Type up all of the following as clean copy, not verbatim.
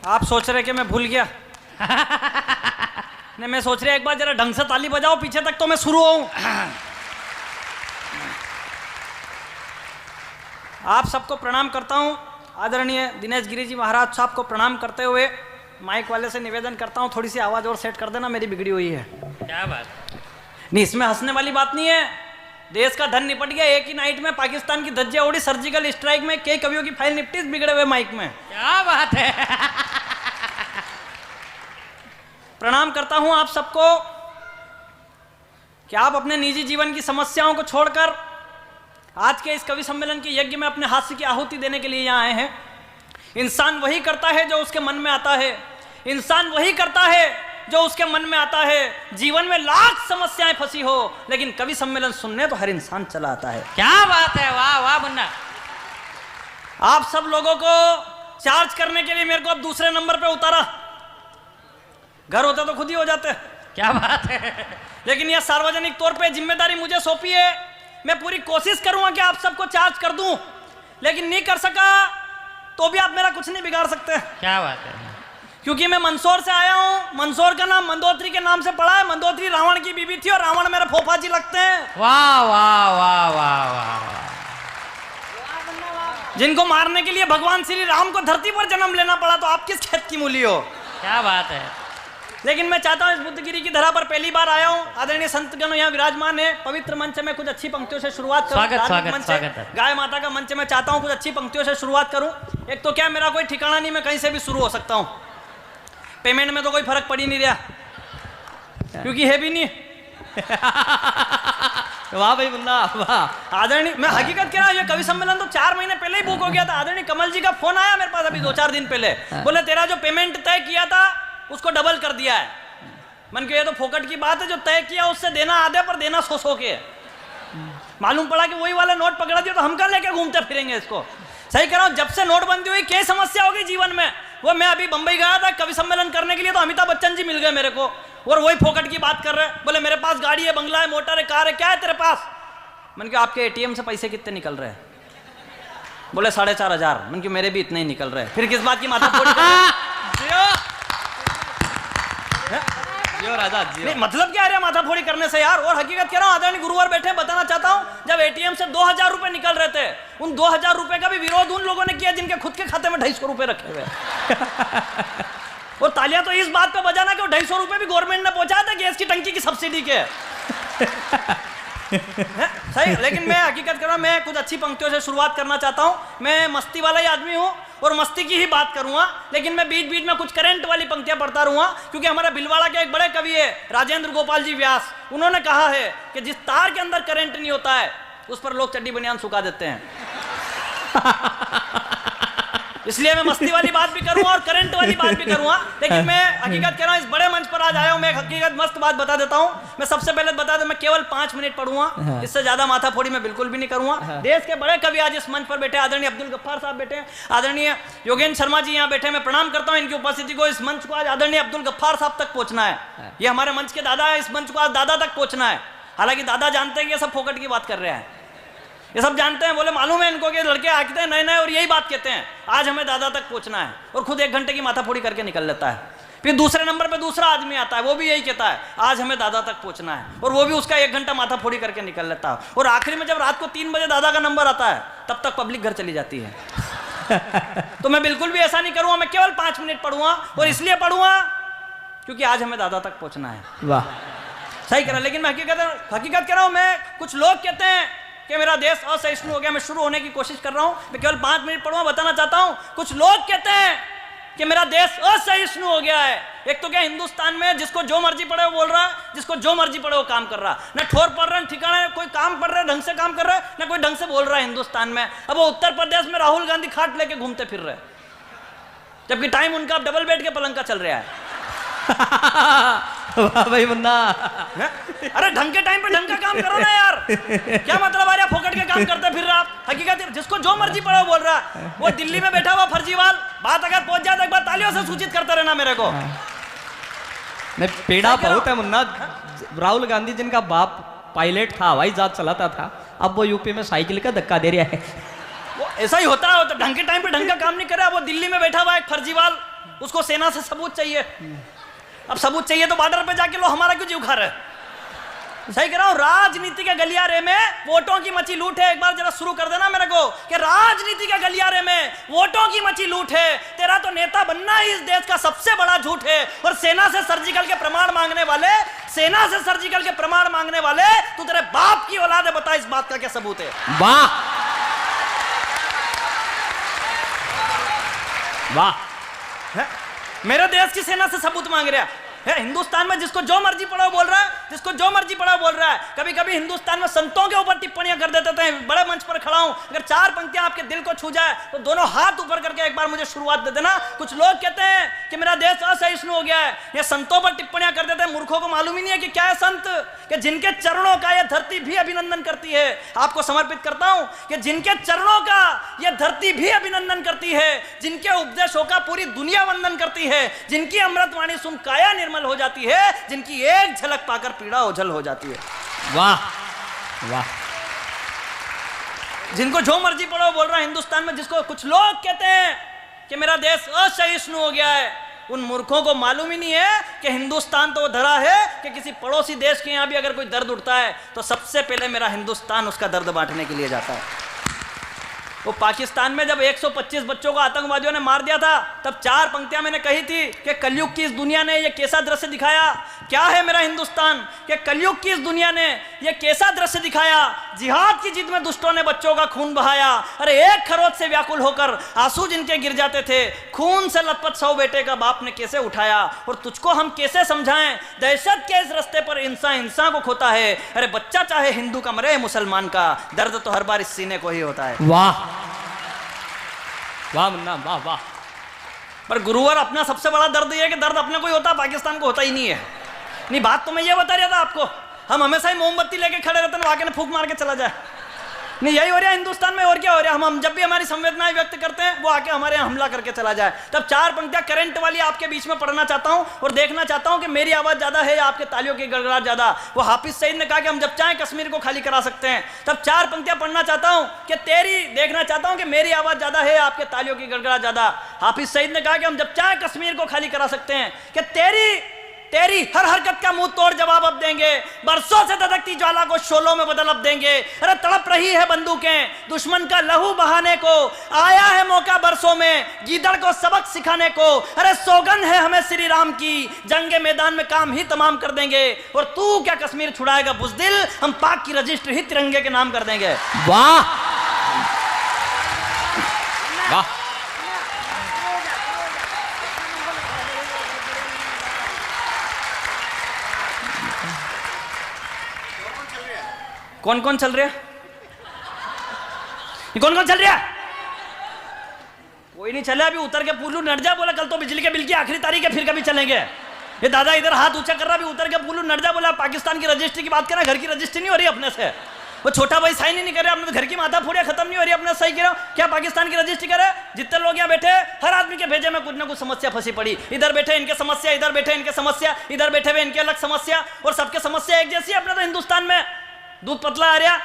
आप सोच रहे कि मैं भूल गया? नहीं, मैं सोच रहा एक बार जरा ढंग से ताली बजाओ पीछे तक तो मैं शुरू हूं। आप सबको प्रणाम करता हूं। आदरणीय दिनेश गिरी जी महाराज साहब को प्रणाम करते हुए माइक वाले से निवेदन करता हूं, थोड़ी सी आवाज और सेट कर देना, मेरी बिगड़ी हुई है। क्या बात? नहीं, इसमें हंसने वाली बात नहीं है। देश का धन निपट गया एक ही नाइट में, पाकिस्तान की धज्जियां उड़ी, सर्जिकल स्ट्राइक में कई कवियों की फाइल निपटी बिगड़े हुए माइक में। क्या बात है? प्रणाम करता हूं आप सबको कि आप अपने निजी जीवन की समस्याओं को छोड़कर आज के इस कवि सम्मेलन के यज्ञ में अपने हास्य की आहुति देने के लिए यहाँ आए हैं। इंसान वही करता है जो उसके मन में आता है, इंसान वही करता है जो उसके मन में आता है। जीवन में लाख समस्याएं फंसी हो, लेकिन कवि सम्मेलन सुनने तो हर इंसान चला आता है। क्या बात है, वाह वाह मुन्ना। आप सब लोगों को चार्ज करने के लिए मेरे को अब दूसरे नंबर पे उतारा। घर होते तो खुद ही हो जाते। क्या बात है? लेकिन यह सार्वजनिक तौर पे जिम्मेदारी मुझे सौंपी है। मैं पूरी कोशिश करूंगा कि आप सबको चार्ज कर दूं, लेकिन नहीं कर सका तो भी आप मेरा कुछ नहीं बिगाड़ सकते। क्या बात है? क्योंकि मैं मंदसौर से आया हूं। मंदसौर का नाम मंदोत्री के नाम से पड़ा है। मंदोत्री रावण की बीबी थी और रावण मेरे फोफा जी लगते हैं। वाह वाह वाह वाह वाह। जिनको मारने के लिए भगवान श्री राम को धरती पर जन्म लेना पड़ा, तो आप किस खेत की मूली हो? क्या बात है? लेकिन मैं चाहता हूं इस बुद्धगिरी की धरा पर पहली बार आया हूं। आदरणीय संतगण यहाँ विराजमान है। पवित्र मंच में कुछ अच्छी पंक्तियों से शुरुआत करूं। स्वागत स्वागत स्वागत है। गाय माता का मंच में चाहता हूं कुछ अच्छी पंक्तियों से शुरुआत करूं। एक तो क्या, मेरा कोई ठिकाना नहीं, मैं कहीं से भी शुरू हो सकता हूं। पेमेंट में तो कोई फर्क पड़ ही नहीं रहा, क्योंकि है भी नहीं। वाह भाई मुन्ना वाह। आदरणीय, मैं हकीकत कह रहा हूं, ये कवि सम्मेलन तो 4 महीने पहले ही बुक हो गया था। आदरणीय कमल जी का फोन आया मेरे पास अभी 2-4 दिन पहले, बोले तेरा जो पेमेंट तय किया था उसको डबल कर दिया है। मन के ये तो फोकट की बात है, जो तय किया उससे देना आधे पर देना 100 के। मालूम पड़ा कि वही वाला नोट पकड़ा दिया, तो हम कहाँ लेके घूमते फिरेंगे इसको। सही कह रहा हूं, जब से नोटबंदी हुई क्या समस्या होगी जीवन में। वो मैं अभी बंबई गया था कवि सम्मेलन करने के लिए, तो अमिताभ बच्चन जी मिल गए मेरे को, और वही फोकट की बात कर रहे हैं। बोले मेरे पास गाड़ी है, बंगला है, मोटर है, कार है, क्या है तेरे पास? मन के आपके एटीएम से पैसे कितने निकल रहे हैं? बोले 4,500। मन के मेरे भी इतने ही निकल रहे हैं। फिर किस बात की माथा फोड़ी? नहीं, मतलब क्या है माथा फोड़ी करने से यार। और हकीकत कह रहा हूं, आदरणीय गुरुवार बैठे, बताना चाहता हूं, जब एटीएम से 2,000 रुपए निकल रहे थे, उन 2,000 रुपए का भी विरोध उन लोगों ने किया जिनके खुद के खाते में 250 रुपए रखे हुए। और तालियां तो इस बात पे बजाना कि 250 रुपए भी गवर्नमेंट ने पहुंचाया था गैस की टंकी की सब्सिडी के। सही। लेकिन मैं हकीकत कर रहा हूं, मैं कुछ अच्छी पंक्तियों से शुरुआत करना चाहता हूं। मैं मस्ती वाला ही आदमी हूं और मस्ती की ही बात करूंगा, लेकिन मैं बीच बीच में कुछ करंट वाली पंक्तियां पढ़ता रहूंगा, क्योंकि हमारे भिलवाड़ा के एक बड़े कवि है राजेंद्र गोपाल जी व्यास। उन्होंने कहा है कि जिस तार के अंदर करंट नहीं होता है उस पर लोग चड्डी बनियान सुखा देते हैं। इसलिए मैं मस्ती वाली बात भी करूंगा और करंट वाली बात भी करूंगा। लेकिन मैं हकीकत कह रहा हूं, इस बड़े मंच पर आज आया हूं, मैं हकीकत मस्त बात बता देता हूं। मैं सबसे पहले बता दूं, मैं केवल 5 मिनट पढ़ूंगा, इससे ज्यादा माथा फोड़ी मैं बिल्कुल भी नहीं करूंगा। देश के बड़े कवि आज इस मंच पर बैठे, आदरणीय अब्दुल गफ्फार साहब बैठे, आदरणीय योगेंद्र शर्मा जी यहाँ बैठे। मैं प्रणाम करता हूँ इनकी उपस्थिति को। इस मंच को आज आदरणीय अब्दुल गफ्फार साहब तक पहुंचना है। ये हमारे मंच के दादा है, इस मंच को आज दादा तक पहुंचना है। हालांकि दादा जानते हैं कि ये सब फोकट की बात कर रहे हैं, ये सब जानते हैं। बोले मालूम है इनको कि लड़के आते हैं नए नए और यही बात कहते हैं, आज हमें दादा तक पहुंचना है, और खुद 1 घंटे की माथा फोड़ी करके निकल लेता है। फिर दूसरे नंबर पे दूसरा आदमी आता है, वो भी यही कहता है आज हमें दादा तक पहुंचना है, और वो भी उसका 1 घंटा माथा फोड़ी करके निकल लेता है। और आखिरी में जब रात को 3 बजे दादा का नंबर आता है, तब तक पब्लिक घर चली जाती है। तो मैं बिल्कुल भी ऐसा नहीं करूंगा, मैं केवल 5 मिनट पढ़ूंगा, और इसलिए पढ़ूंगा क्योंकि आज हमें दादा तक पहुंचना है। वाह, सही कह रहा। लेकिन मैं हकीकत कह रहा हूं, मैं कुछ लोग कहते हैं कि मेरा देश असहिष्णु हो गया। मैं शुरू होने की कोशिश कर रहा हूं, मैं केवल 5 मिनट पढ़ूंगा, बताना चाहता हूं। कुछ लोग कहते हैं कि मेरा देश असहिष्णु हो गया है। एक तो क्या, हिंदुस्तान में जिसको जो मर्जी पड़े वो बोल रहा है, जिसको जो मर्जी पड़े वो काम कर रहा है। न ठोर पड़ रहे, ठिकाने कोई काम पड़ रहा है, ढंग से काम कर रहा है, न कोई ढंग से बोल रहा है हिंदुस्तान में। अब वो उत्तर प्रदेश में राहुल गांधी खाट लेके घूमते फिर रहे, जबकि टाइम उनका डबल बेड के पलंग का चल रहा है। वाह भाई मुन्ना। अरे ढंग के टाइम पे ढंग का काम करो ना यार, क्या मतलब आ रहा फोकट के काम करते फिर रहा आप। हकीकत जिसको जो मर्जी पड़े वो बोल रहा है। वो दिल्ली में बैठा हुआ फर्जीवाल, बात अगर पहुंच जाए तो एक बार तालियों से सूचित करते रहना मेरे को। नहीं, पीड़ा बहुत है मुन्ना। राहुल गांधी जिनका बाप पायलट था, हवाई जहाज चलाता था, अब वो यूपी में साइकिल का धक्का दे रहा है। वो ऐसा ही होता है, तो ढंग के टाइम पे ढंग का काम नहीं कर रहा। वो दिल्ली में बैठा हुआ एक फर्जीवाल, उसको सेना से सबूत चाहिए। अब सबूत चाहिए तो बॉर्डर पे जाके लो, हमारा क्यों जीव खा रहे? सही कह रहा हूं। राजनीति के गलियारे में वोटों की मची लूट है। एक बार जरा शुरू कर देना मेरे को कि राजनीति के गलियारे में वोटों की मची लूट है। तेरा तो नेता बनना ही इस देश का सबसे बड़ा झूठ है। और सेना से सर्जिकल के प्रमाण मांगने वाले, सेना से सर्जिकल के प्रमाण मांगने वाले, तू तेरे बाप की औलाद है, बता इस बात का क्या सबूत है? वाह वाह। मेरे देश की सेना से सबूत मांग रहा है। हिंदुस्तान में जिसको जो मर्जी पढ़ाओ बोल रहा है, जिसको जो मर्जी पढ़ाओ बोल रहा है। कभी कभी हिंदुस्तान में संतों के ऊपर टिप्पणियां कर देते थे। बड़े मंच पर खड़ा हूं, अगर 4 पंक्तियां आपके दिल को छू जाए तो दोनों हाथ ऊपर करके एक बार मुझे शुरुआत दे देना। कुछ लोग कहते हैं कि मेरा देश असहिष्णु हो गया है, ये संतों पर टिप्पणियां कर देते हैं। मूर्खों को मालूम ही नहीं है कि क्या है संत, कि जिनके चरणों का यह धरती भी अभिनंदन करती है। आपको समर्पित करता हूं कि जिनके चरणों का यह धरती भी अभिनंदन करती है, जिनके उपदेशों का पूरी दुनिया वंदन करती है, जिनकी अमृतवाणी सुन काया निर्मल हो जाती है, जिनकी एक झलक पाकर पीड़ा ओझल हो जाती है। वाह वाह। जिनको जो मर्जी पढ़ो बोल रहा है हिंदुस्तान में, जिसको कुछ लोग कहते हैं कि मेरा देश असहिष्णु हो गया है, उन मूर्खों को मालूम ही नहीं है कि हिंदुस्तान तो वो धरा है कि किसी पड़ोसी देश के यहां भी अगर कोई दर्द उठता है तो सबसे पहले मेरा हिंदुस्तान उसका दर्द बांटने के लिए जाता है। वो पाकिस्तान में जब 125 बच्चों को आतंकवादियों ने मार दिया था, तब 4 पंक्तियां मैंने कही थी कि कलयुग की इस दुनिया ने ये कैसा दृश्य दिखाया। क्या है मेरा हिंदुस्तान कि कलयुग की इस दुनिया ने ये कैसा दृश्य दिखाया। जिहाद की जिद में दुष्टों ने बच्चों का खून बहाया। अरे एक खरोच से व्याकुल होकर आंसू जिनके गिर जाते थे, खून से लथपथ 100 बेटे का बाप ने कैसे उठाया। और तुझको हम कैसे समझाएं, दहशत के इस रास्ते पर इंसान इंसान को खोता है। अरे बच्चा चाहे हिंदू का मरे मुसलमान का, दर्द तो हर बार इस सीने को ही होता है। वाह वाह मुन्ना वाह वाह। पर गुरुवर अपना सबसे बड़ा दर्द यह है कि दर्द अपने को ही होता, पाकिस्तान को होता ही नहीं है। नहीं, बात तो मैं ये बता रहा था आपको, हम हमेशा ही मोमबत्ती लेके खड़े रहते हैं, आके ने फूंक मार के चला जाए। नहीं, यही हो रहा है हिंदुस्तान में। और क्या हो रहा है, हम जब भी हमारी संवेदनाएं व्यक्त करते हैं वो आके हमारे यहाँ हमला करके चला जाए। तब 4 पंक्तियां करंट वाली आपके बीच में पढ़ना चाहता हूं और देखना चाहता हूं कि मेरी आवाज ज्यादा है या आपके तालियों की गड़गड़ाहट ज्यादा। वो हाफिज सईद ने कहा कि हम जब चाहें कश्मीर को खाली करा सकते हैं। तब 4 पंक्तियां पढ़ना चाहता हूं कि देखना चाहता हूं कि मेरी आवाज ज्यादा है या आपके तालियों की गड़गड़ाहट ज्यादा। हाफिज सईद ने कहा कि हम जब चाहें कश्मीर को खाली करा सकते हैं, कि तेरी हर हरकत का मुंह तोड़ जवाब अब देंगे, बरसों से धधकती ज्वाला को शोलों में बदल अब देंगे। अरे तड़प रही है बंदूकें दुश्मन का लहू बहाने को, आया है मौका बरसों में गीदड़ को सबक सिखाने को। अरे सौगंध है हमें श्री राम की, जंग मैदान में काम ही तमाम कर देंगे। और तू क्या कश्मीर छुड़ाएगा बुज़दिल, हम पाक की रजिस्ट्री ही तिरंगे के नाम कर देंगे। वाह वाह। कौन कौन चल रहा है? कौन कौन चल रहा है? कोई नहीं चला। अभी उतर के पुलू नट जा, बोला कल तो बिजली के बिल की आखिरी तारीख है, फिर कभी चलेंगे। ये दादा इधर हाथ ऊंचा कर रहा, अभी उतर के पुलू नट जा, बोला पाकिस्तान की रजिस्ट्री की बात कर रहा, घर की रजिस्ट्री नहीं हो रही अपने से। वो छोटा भाई साइन ही नहीं कर रहे, अपने तो घर की माथा फोड़िया खत्म नहीं हो रही अपने। सही कह रहा हूं, क्या पाकिस्तान की रजिस्ट्री करे? जितने लोग यहाँ बैठे, हर आदमी के भेजे में कुछ ना कुछ समस्या फंसी पड़ी। इधर बैठे इनके समस्या, इधर बैठे इनके समस्या, इधर बैठे हुए इनके अलग समस्या, और सबके समस्या एक जैसी है। अपने तो हिंदुस्तान में दूध पतला आ रहा,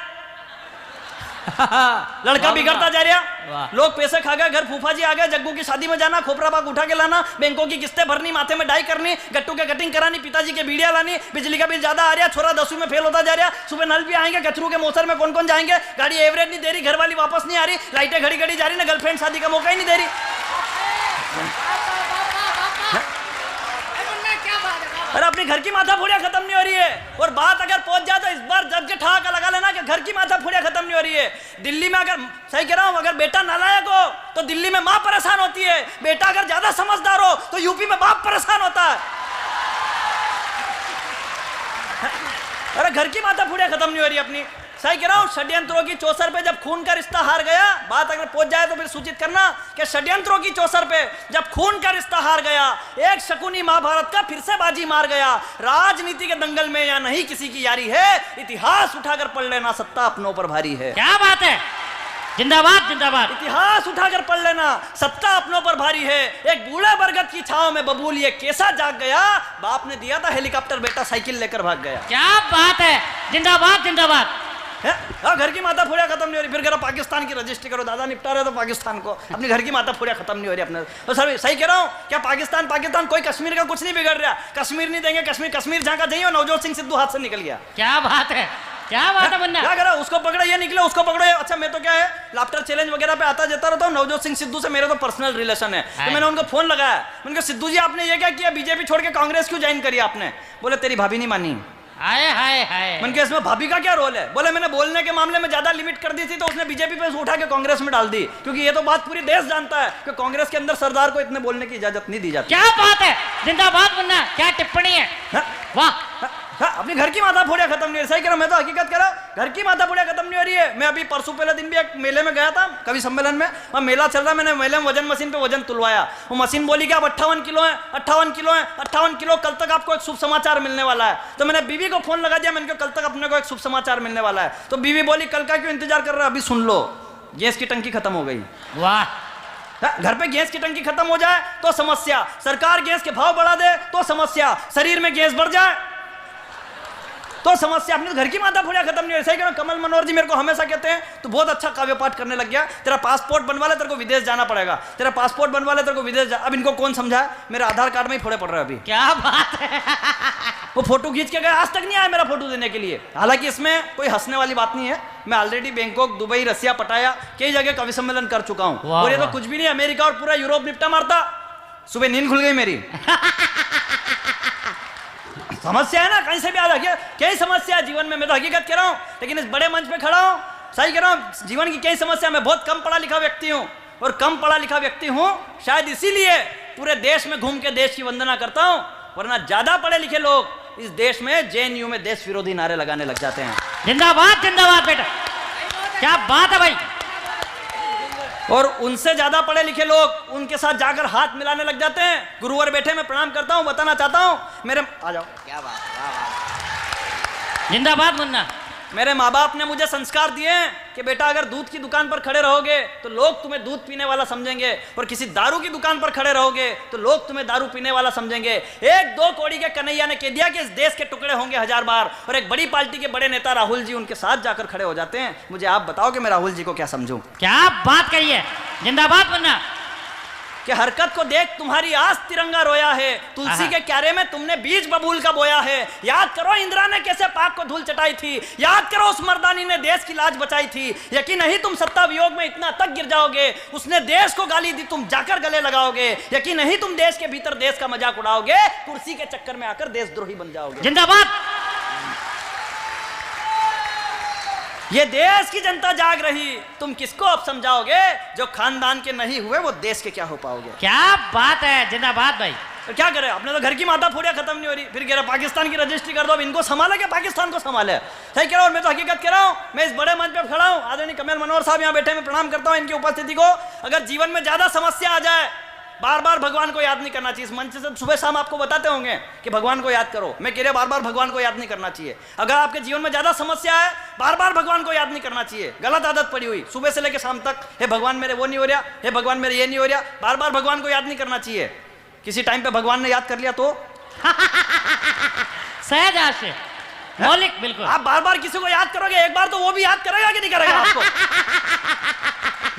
लड़का बिगड़ता जा रहा, लोग पैसे खा गए, घर फूफा जी आ गए, जग्गू की शादी में जाना, खोपरा बाग उठा के लाना, बैंकों की किस्तें भरनी, माथे में डाई करनी, गट्टू के कटिंग करानी, पिताजी के बीड़िया लानी, बिजली का बिल ज्यादा आ रहा, छोरा 10वीं में फेल होता जा रहा, सुबह नल भी आएंगे, कचरू के मौसम में कौन कौन जाएंगे, गाड़ी एवरेज नहीं दे रही, घर वाली वापस नहीं आ रही, लाइटें घड़ी घड़ी जा रही ना, गर्लफ्रेंड शादी का मौका ही नहीं दे रही। अरे अपने घर की माथा फोड़िया खत्म नहीं हो रही है। और बात अगर पहुंच जाए तो इस बार जग के ठहाका लगा लेना कि घर की माथा फोड़िया खत्म नहीं हो रही है। दिल्ली में अगर, सही कह रहा हूं, अगर बेटा नालायक हो तो दिल्ली में मां परेशान होती है, बेटा अगर ज्यादा समझदार हो तो यूपी में बाप परेशान होता है। अरे घर की माथा फोड़िया खत्म नहीं हो रही अपनी। सही कह रहा हूं, षड्यंत्रों की चौसर पे जब खून का रिश्ता हार गया, बात अगर पहुंच जाए तो फिर सूचित करना कि षड्यंत्रों की चौसर पे जब खून का रिश्ता हार गया, एक शकुनी महाभारत का फिर से बाजी मार गया। राजनीति के दंगल में या नहीं किसी की यारी है, इतिहास उठाकर पढ़ लेना, सत्ता अपनों पर भारी है। क्या बात है, जिंदाबाद जिंदाबाद। इतिहास उठाकर पढ़ लेना, सत्ता अपनों पर भारी है। एक बूढ़े बरगद की छांव में बबूल ये कैसा जाग गया, बाप ने दिया था हेलीकॉप्टर, बेटा साइकिल लेकर भाग गया। क्या बात है, जिंदाबाद जिंदाबाद। घर की माता फूड़िया खत्म नहीं हो रही, फिर कह रहा पाकिस्तान की रजिस्ट्री करो। दादा निपटा रहे तो पाकिस्तान को, अपनी घर की माता फूड़िया खत्म नहीं हो रही अपने। तो सर सही कह रहा हूँ क्या? पाकिस्तान पाकिस्तान कोई कश्मीर का कुछ नहीं बिगड़ रहा। कश्मीर नहीं देंगे, कश्मीर कश्मीर जहाँ का चाहिए। नवजोत सिंह सिद्धू हाथ से निकल गया। क्या बात है, क्या बात है मुन्ना। क्या करा? उसको पकड़ो ये निकले, उसको पकड़ो ये। अच्छा मैं तो क्या है लाफ्टर चैलेंज वगैरह पे आता जाता रहता हूँ। नवजोत सिंह सिद्धू से मेरे तो पर्सनल रिलेशन है, तो मैंने उनको फोन लगाया। मैंने कहा सिद्धू जी आपने ये क्या किया, बीजेपी छोड़ के कांग्रेस क्यों ज्वाइन करी आपने? बोले तेरी भाभी नहीं मानी। हाय हाय हाय। मैंने कहा इसमें भाभी का क्या रोल है? बोले मैंने बोलने के मामले में ज्यादा लिमिट कर दी थी तो उसने बीजेपी पे उठा के कांग्रेस में डाल दी, क्योंकि ये तो बात पूरी देश जानता है कि कांग्रेस के अंदर सरदार को इतने बोलने की इजाजत नहीं दी जाती। क्या बात है, जिंदाबाद मुन्ना, क्या टिप्पणी है। वाह, अपनी घर की माता फोड़िया खत्म नहीं हो रही। सही कह रहा हूं, मैं तो हकीकत कह रहा हूं, घर की माता फोड़िया खत्म नहीं हो रही है। मैं अभी परसों पहले दिन भी एक मेले में गया था, कवि सम्मेलन में। वहाँ मेला चल रहा, मैंने मेले में वजन मशीन पे वजन तुलवाया। वो मशीन बोली कि आप 58 किलो है, 58 किलो है, 58 किलो, कल तक आपको एक शुभ समाचार मिलने वाला है। तो मैंने बीवी को फोन लगा दिया, मैंने कहा कल तक अपने को एक शुभ समाचार मिलने वाला है। तो बीवी बोली कल का क्यों इंतजार कर रहा है, अभी सुन लो, गैस की टंकी खत्म हो गई। वाह। घर पे गैस की टंकी खत्म हो जाए तो समस्या, सरकार गैस के भाव बढ़ा दे तो समस्या, शरीर में गैस बढ़ जाए तो समस्या। अपनी घर की माता फूड़िया खत्म नहीं हो रही। सही कह रहा हूं, कमल मनोहर जी मेरे को हमेशा कहते हैं तू बहुत अच्छा काव्य पाठ करने लग गया, तेरा पासपोर्ट बनवा ले, तेरे को विदेश जाना पड़ेगा, तेरा पासपोर्ट बनवा ले, तेरे को विदेश जा। अब इनको कौन समझाए, मेरे आधार कार्ड में ही फोड़े पड़ रहे हैं अभी। क्या बात है। वो फोटो खींच के गए, आज तक नहीं आया मेरा फोटो देने के लिए। हालांकि इसमें कोई हंसने वाली बात नहीं है, मैं ऑलरेडी बैंकॉक, दुबई, रसिया, पटाया कई जगह कवि सम्मेलन कर चुका हूं। और ये तो कुछ भी नहीं, अमेरिका और पूरा यूरोप निपटा मारता। सुबह नींद खुल गई मेरी। समस्या है ना, कहीं से भी आ रहा, कई समस्या है जीवन में। मैं तो हकीकत कह रहा हूं, लेकिन इस बड़े मंच पे खड़ा हूं, सही कह रहा हूं, जीवन की कई समस्या। मैं बहुत कम पढ़ा लिखा व्यक्ति हूं, और कम पढ़ा लिखा व्यक्ति हूं शायद इसीलिए पूरे देश में घूम के देश की वंदना करता हूं, वरना ज्यादा पढ़े लिखे लोग इस देश में जेएनयू में देश विरोधी नारे लगाने लग जाते हैं। जिंदाबाद जिंदाबाद बेटा, क्या बात है भाई। और उनसे ज्यादा पढ़े लिखे लोग उनके साथ जाकर हाथ मिलाने लग जाते हैं। गुरुवर बैठे, मैं प्रणाम करता हूं, बताना चाहता हूं मेरे, आ जाओ, क्या बात, जिंदाबाद मुन्ना। मेरे माँ बाप ने मुझे संस्कार दिए हैं कि बेटा अगर दूध की दुकान पर खड़े रहोगे तो लोग तुम्हें दूध पीने वाला समझेंगे, और किसी दारू की दुकान पर खड़े रहोगे तो लोग तुम्हें दारू पीने वाला समझेंगे। एक दो कौड़ी के कन्हैया ने कह दिया कि इस देश के टुकड़े होंगे 1000 बार, और एक बड़ी पार्टी के बड़े नेता राहुल जी उनके साथ जाकर खड़े हो जाते हैं। मुझे आप बताओ कि मैं राहुल जी को क्या समझूं? क्या बात कही है, जिंदाबाद मुन्ना। कि हरकत को देख तुम्हारी आस तिरंगा रोया है, तुलसी के क्यारे में तुमने बीज बबूल का बोया है। याद करो इंदिरा ने कैसे पाक को धूल चटाई थी, याद करो उस मर्दानी ने देश की लाज बचाई थी। यकीन नहीं तुम सत्ता वियोग में इतना तक गिर जाओगे, उसने देश को गाली दी तुम जाकर गले लगाओगे। यकीन नहीं तुम देश के भीतर देश का मजाक उड़ाओगे, कुर्सी के चक्कर में आकर देशद्रोही बन जाओगे। जिंदाबाद। ये देश की जनता जाग रही, तुम किसको अब समझाओगे? जो खानदान के नहीं हुए वो देश के क्या हो पाओगे? क्या बात है, जिंदाबाद भाई। तो क्या करे, अपने तो घर की माता फूड़िया खत्म नहीं हो रही, फिर कह रहा पाकिस्तान की रजिस्ट्री कर दो। अब इनको संभाले क्या पाकिस्तान को संभाले? सही कह रहा हूं, मैं तो हकीकत कह रहा हूं। मैं इस बड़े मंच पे खड़ा हूं, आदरणीय कमल मनोहर साहब यहाँ बैठे, मैं प्रणाम करता हूं इनकी उपस्थिति को। अगर जीवन में ज्यादा समस्या आ जाए, बार बार भगवान को याद नहीं करना चाहिए। इस मंच से सुबह शाम आपको बताते होंगे कि भगवान को याद करो, मैं कह रहा बार बार भगवान को याद नहीं करना चाहिए। अगर आपके जीवन में ज्यादा समस्या है, बार बार भगवान को याद नहीं करना चाहिए। गलत आदत पड़ी हुई, सुबह से लेकर शाम तक, हे भगवान मेरे वो नहीं हो रहा, हे भगवान मेरे ये नहीं हो रहा, बार बार भगवान को याद नहीं करना चाहिए। किसी टाइम पे भगवान ने याद कर लिया तो सहज आशय, मौलिक, बिल्कुल। आप बार बार किसी को याद करोगे, एक बार तो वो भी याद करेगा कि नहीं करेगा आपको?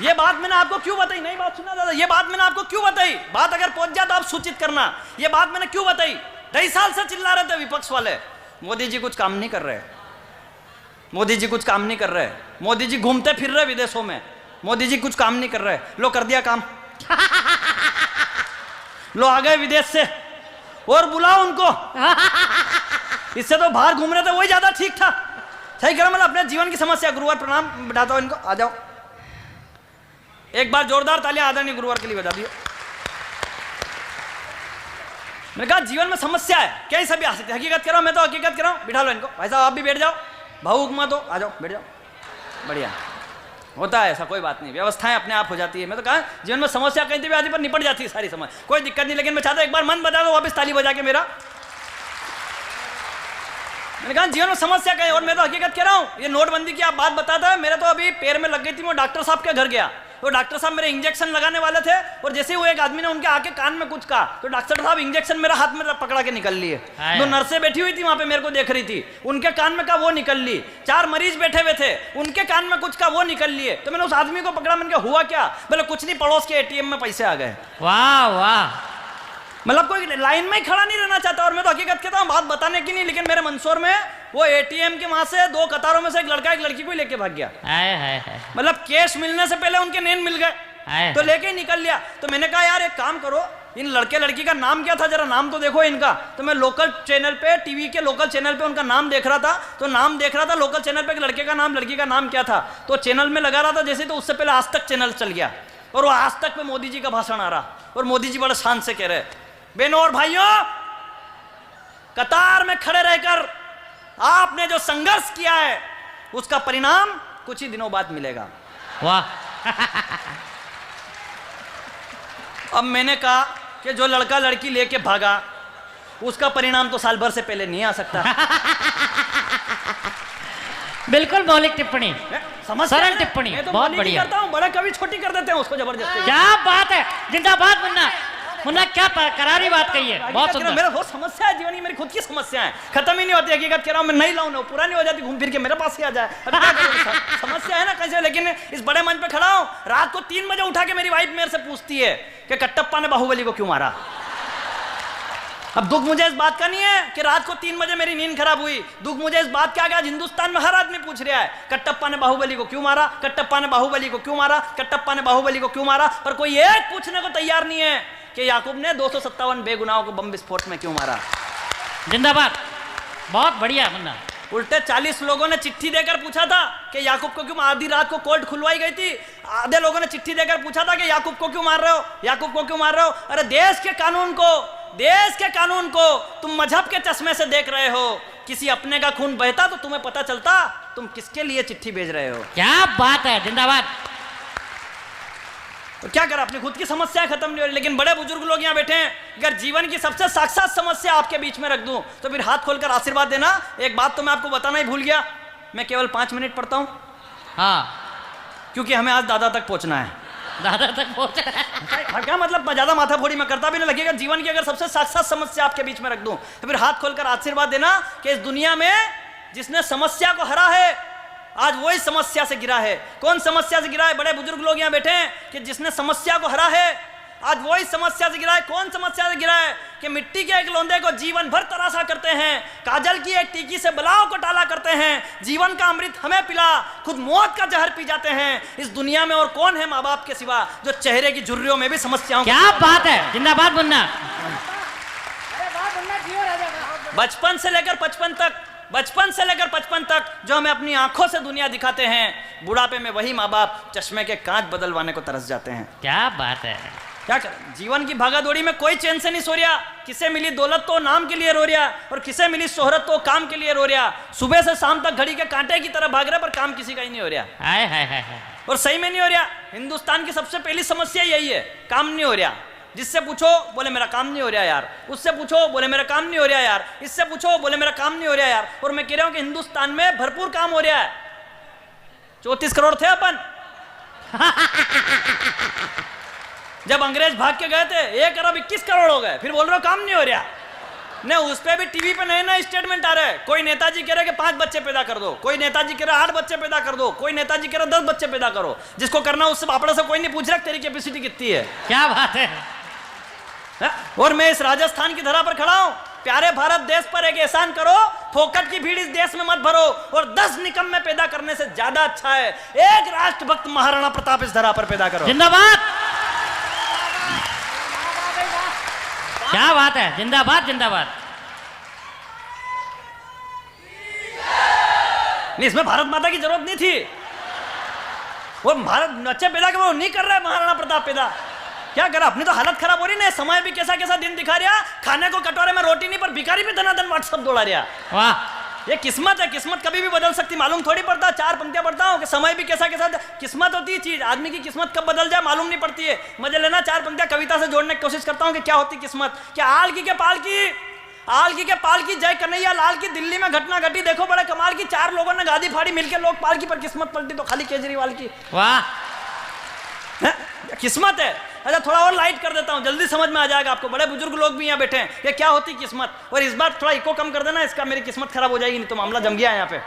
ये बात मैंने आपको क्यों बताई? नहीं बात सुना दादा, ये बात मैंने आपको क्यों बताई? बात अगर पहुंच जाए तो आप सूचित करना। ये बात मैंने क्यों बताई? 2.5 साल से चिल्ला रहे थे विपक्ष वाले, मोदी जी कुछ काम नहीं कर रहे, मोदी जी कुछ काम नहीं कर रहे, मोदी जी घूमते फिर रहे विदेशों में, मोदी जी कुछ काम नहीं कर रहे। लो कर दिया काम, लो आ गए विदेश से, और बुलाओ उनको। इससे तो बाहर घूम रहे थे वही ज्यादा ठीक था। सही कह रहा, मतलब अपने जीवन की समस्या। गुरुवार प्रणाम बिठाता हूं इनको, आ जाओ, एक बार जोरदार तालियां आदरणीय गुरुवार के लिए बजा दियो। मैंने कहा जीवन में समस्या है, क्या सभी आ सकते? हकीकत कह रहा हूं, मैं तो हकीकत कह रहा हूं। बिठा लो इनको, भाई साहब आप भी बैठ जाओ, भावुक मत हो, आ जाओ बैठ जाओ। बढ़िया होता है ऐसा, कोई बात नहीं, व्यवस्थाएं अपने आप हो जाती है। मैं तो कहा जीवन में समस्या कहीं भी आती पर निपट जाती है सारी समस्या, कोई दिक्कत नहीं। लेकिन मैं चाहता हूं एक बार मन बता दो वापस ताली बजा के मेरा। मैंने कहा जीवन में समस्या कहीं, और मैं तो हकीकत कह रहा हूं, ये नोटबंदी की आप बात बताता है, मेरे तो अभी पैर में लग गई थी, मैं डॉक्टर साहब के घर गया, वो डॉक्टर साहब मेरे इंजेक्शन लगाने वाले थे और जैसे ही वो एक आदमी ने उनके आके कान में कुछ कहा तो डॉक्टर साहब इंजेक्शन मेरा हाथ में पकड़ा के निकल लिए। दो नर्सें बैठी हुई थी वहां पे मेरे को देख रही थी, उनके कान में कहा वो निकल ली। 4 मरीज बैठे हुए थे, उनके कान में कुछ कहा वो निकल लिए। तो मैंने उस आदमी को पकड़ा, मैंने कहा हुआ क्या? बोले कुछ नहीं, पड़ोस के एटीएम में पैसे आ गए। वाह वाह, मतलब कोई लाइन में ही खड़ा नहीं रहना चाहता। और मैं तो हकीकत कहता हूँ, बात बताने की नहीं, लेकिन मेरे मंदसौर में वो एटीएम के वहां से 2 कतारों में से एक लड़का एक लड़की को लेके भाग गया। मतलब कैश मिलने से पहले उनके नैन मिल गए तो लेके ही निकल लिया। तो मैंने कहा यार एक काम करो, इन लड़के लड़की का नाम क्या था, जरा नाम तो देखो इनका। तो मैं लोकल चैनल पे, टीवी के लोकल चैनल पे उनका नाम देख रहा था। तो नाम देख रहा था लोकल चैनल पे, लड़के का नाम लड़की का नाम क्या था। तो चैनल में लगा रहा था जैसे, तो उससे पहले आज तक चैनल चल गया और वो आज तक पे मोदी जी का भाषण आ रहा और मोदी जी बड़े शान से कह रहे, बहनों और भाइयों, कतार में खड़े रहकर आपने जो संघर्ष किया है उसका परिणाम कुछ ही दिनों बाद मिलेगा। वाह। अब मैंने कहा कि जो लड़का लड़की लेके भागा उसका परिणाम तो साल भर से पहले नहीं आ सकता। बिल्कुल मौलिक टिप्पणी, सरल टिप्पणी, मैं तो बहुत मौलिक बढ़िया। करता हूँ, बड़ा कवि छोटी कर देते हैं उसको जबरदस्ती। क्या बात है, जिंदाबाद मुन्ना। मुन्ना क्या करारी बात कही है, बहुत सुंदर। मेरा बहुत समस्या है जीवन की, मेरी खुद की समस्या है, खत्म ही नहीं होती। हकीकत कह रहा हूँ, मैं नहीं लाऊं ना, पुरानी हो जाती, घूम फिर के मेरे पास ही आ जाए। समस्या है ना कैसे। लेकिन इस बड़े मंच पे खड़ा हूं, रात को 3 बजे उठा के मेरी वाइफ मेरे से पूछती है कि कट्टप्पा ने बाहुबली को क्यों मारा। अब दुख मुझे इस बात का नहीं है कि रात को 3 बजे मेरी नींद खराब हुई, दुख मुझे इस बात का, आज हिंदुस्तान में हर आदमी पूछ रहा है कट्टप्पा ने बाहुबली को क्यों मारा, कट्टप्पा ने बाहुबली को क्यों मारा, कट्टप्पा ने बाहुबली को क्यों मारा। पर कोई एक पूछने को तैयार नहीं है कि याकूब ने 257 बेगुनाहों को बम विस्फोट में क्यों मारा। जिंदाबाद, बहुत बढ़िया मुन्ना। उल्टे 40 लोगों ने चिट्ठी देकर पूछा था कि याकूब को क्यों, आधी रात को कोर्ट खुलवाई गई थी, आधे लोगों ने चिट्ठी देकर पूछा था कि याकूब को क्यों मार रहे हो, याकूब को क्यों मार रहे हो। अरे देश के कानून को तुम मजहब के चश्मे से देख रहे हो। किसी अपने का खून बहता तो तुम्हें पता चलता तुम किसके लिए चिट्ठी भेज रहे हो। क्या बात है, जिंदाबाद। तो क्या करें, अपनी खुद की समस्या खत्म नहीं हो रही। लेकिन बड़े बुजुर्ग लोग यहाँ बैठे हैं, अगर जीवन की सबसे साक्षात समस्या आपके बीच में रख दूं तो फिर हाथ खोलकर आशीर्वाद देना। एक बात तो मैं आपको बताना ही भूल गया, मैं केवल 5 मिनट पढ़ता हूं। हाँ, क्योंकि हमें आज दादा तक पहुंचना है। दादा तक पहुंचा। क्या मतलब, ज्यादा माथाफोड़ी में करता भी नहीं लगेगा। जीवन की अगर सबसे साक्षात समस्या आपके बीच में रख दूं तो फिर हाथ खोलकर आशीर्वाद देना कि इस दुनिया में जिसने समस्या को हरा है आज वही समस्या से गिरा है। कौन समस्या से गिरा है? बड़े बुजुर्ग लोग यहाँ बैठे हैं कि जिसने समस्या को हरा है आज वही समस्या से गिरा है। कौन समस्या से गिरा है? कि मिट्टी के एक लोंदे को जीवन भर तराशा करते हैं, काजल की एक टीकी से बलाओं को टाला करते हैं, जीवन का अमृत हमें पिला, खुद मौत का जहर पी जाते हैं। इस दुनिया में और कौन है माँ बाप के सिवा जो चेहरे की झुर्रियों में भी समस्याओं। क्या बात है, जिंदाबाद मुन्ना। बचपन से लेकर 55 तक जो हमें अपनी आंखों से दुनिया दिखाते हैं, बुढ़ापे में वही माँ बाप चश्मे के कांच बदलवाने को तरस जाते हैं। क्या बात है। क्या कर, जीवन की भागादौड़ी में कोई चैन से नहीं सो रहा। किसे मिली दौलत तो नाम के लिए रो रहा और किसे मिली शोहरत तो काम के लिए रो रहा। सुबह से शाम तक घड़ी के कांटे की तरह भाग रहा पर काम किसी का ही नहीं हो रहा। हाय हाय हाय हाय। और सही में नहीं हो रहा। हिंदुस्तान की सबसे पहली समस्या यही है, काम नहीं हो रहा। जिससे पूछो बोले मेरा काम नहीं हो रहा यार, उससे पूछो बोले मेरा काम नहीं हो रहा यार, इससे पूछो बोले मेरा काम नहीं हो रहा यार। और मैं कह रहा हूं कि हिंदुस्तान में भरपूर काम हो रहा है। 34 करोड़ थे अपन जब अंग्रेज भाग के गए थे, 1 अरब 21 करोड़ हो गए, फिर बोल रहे हो काम नहीं हो रहा। ने उस पे भी टीवी पे नए नए स्टेटमेंट आ रहे हैं। कोई नेताजी कह रहे कि 5 बच्चे पैदा कर दो, कोई नेताजी कह रहा 8 बच्चे पैदा कर दो, कोई नेताजी कह रहा 10 बच्चे पैदा करो। जिसको करना उससे अपने से कोई नहीं पूछ रहा तेरी कैपेसिटी कितनी है। क्या बात है। और मैं इस राजस्थान की धरा पर खड़ा हूं। प्यारे भारत देश पर एक एहसान करो, फोकट की भीड़ इस देश में मत भरो और 10 निकम्मे पैदा करने से ज्यादा अच्छा है एक राष्ट्रभक्त महाराणा प्रताप इस धरा पर पैदा करो। जिंदाबाद। क्या बात है, जिंदाबाद जिंदाबाद। नहीं, इसमें भारत माता की जरूरत नहीं थी। वो भारत बच्चे पैदा कर, वो नहीं कर रहा है महाराणा प्रताप पैदा। क्या करा, अपनी तो हालत खराब हो रही ना। समय भी कैसा कैसा दिन दिखा रहा, खाने को कटोरे में रोटी नहीं पर भिखारी भी धनाधन व्हाट्सएप दौड़ा रहा। वाह, ये किस्मत है, किस्मत कभी भी बदल सकती, मालूम थोड़ी पड़ता। 4 पंक्तियां पढ़ता हूं कि समय भी कैसा कैसा किस्मत होती है चीज, आदमी की किस्मत कब बदल जाए मालूम नहीं पड़ती है। मजे लेना, 4 पंक्तियां कविता से जोड़ने की कोशिश करता हूं कि क्या होती किस्मत। क्या आलकी के पालकी जय कन्हैया लाल की दिल्ली में घटना घटी, देखो बड़े कमाल की। 4 लोगों ने गादी फाड़ी, मिलकर लोग पालकी पर, किस्मत पलटी तो खाली केजरीवाल की। वाह। हैं? किस्मत है। अच्छा थोड़ा और लाइट कर देता हूँ, जल्दी समझ में आ जाएगा आपको। बड़े बुजुर्ग लोग भी यहाँ बैठे हैं, ये क्या होती किस्मत। और इस बार थोड़ा इको कम कर देना इसका, मेरी किस्मत खराब हो जाएगी, नहीं तो मामला जम गया है यहाँ पे।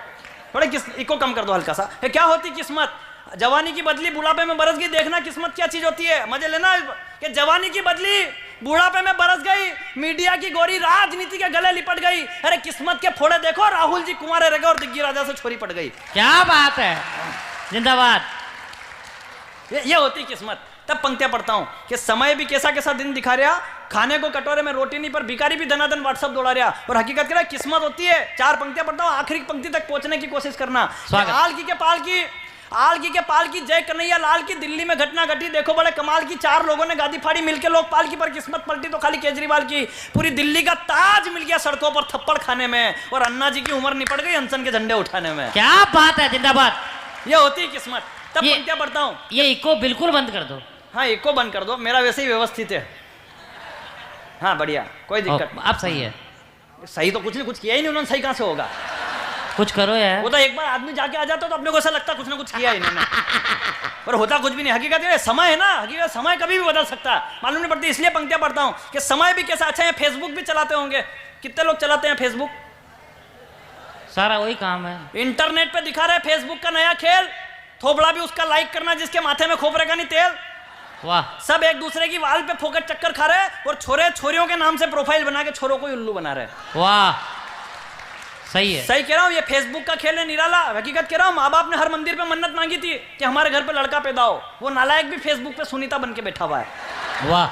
थोड़ा इको कम कर दो हल्का सा। ये क्या होती किस्मत। जवानी की बदली बुढ़ापे में बरस गई, देखना किस्मत क्या चीज होती है, मजे लेना। कि जवानी की बदली बुढ़ापे में बरस गई, मीडिया की गोरी राजनीति के गले लिपट गई। अरे किस्मत के फोड़े देखो, राहुल जी कुंवारे रह गए और दिग्गी राजा से छोरी पड़ गई। क्या बात है, जिंदाबाद। ये होती किस्मत। तब पंक्तियां पढ़ता हूं कि समय भी कैसा कैसा दिन दिखा रहा, खाने को कटोरे में रोटी नहीं पर भिखारी भी धनाधन व्हाट्सएप दौड़ा रहा। और हकीकत क्या किस्मत होती है। 4 पंक्तियां पढ़ता हूं, आखिरी पंक्ति तक पहुंचने की कोशिश करना। आलकी के पाल की जय कन्हैया लाल की, दिल्ली में घटना घटी देखो बड़े कमाल की। 4 लोगों ने गादी फाड़ी, मिलके लोग पाल की, पर किस्मत पलटी तो खाली केजरीवाल की। पूरी दिल्ली का ताज मिल गया सड़कों पर थप्पड़ खाने में, और अन्ना जी की उम्र निपट गई अनशन के झंडे उठाने में। क्या बात है, जिंदाबाद। ये होती किस्मत। तब पंक्तियां पढ़ता हूं। ये इको बिल्कुल बंद कर दो। हाँ इको बंद कर दो, मेरा वैसे ही व्यवस्थित है। हाँ बढ़िया, कोई दिक्कत नहीं। आप सही है। सही तो कुछ नहीं, कुछ किया ही नहीं उन्होंने, सही कहां से होगा। कुछ करो यार। वो तो एक बार आदमी जाके आ जाता तो अपने को ऐसा लगता कुछ ना कुछ किया इन्होंने, पर होता कुछ भी नहीं। हकीकत ये समय है ना, हकीकत समय कभी भी बदल सकता है, मालूम नहीं पड़ती। इसलिए पंक्तियां पढ़ता हूं कि समय भी कैसा अच्छा है। फेसबुक भी चलाते होंगे, कितने लोग चलाते हैं फेसबुक। सारा वही काम है। इंटरनेट पे दिखा रहे फेसबुक का नया खेल, थोबड़ा भी उसका लाइक करना जिसके माथे में खोपरे का नहीं तेल। वाह। सब एक दूसरे की वाल पे फोकट चक्कर खा रहे, और छोरे छोरियों के नाम से प्रोफाइल बना के छोरों को उल्लू बना रहे। वाह, सही है। सही कह रहा हूँ, ये फेसबुक का खेल है निराला। हकीकत कह रहा हूँ, माँ बाप ने हर मंदिर पे मन्नत मांगी थी कि हमारे घर पे लड़का पैदा हो, वो नालायक भी फेसबुक पे सुनीता बन के बैठा हुआ है। वाह।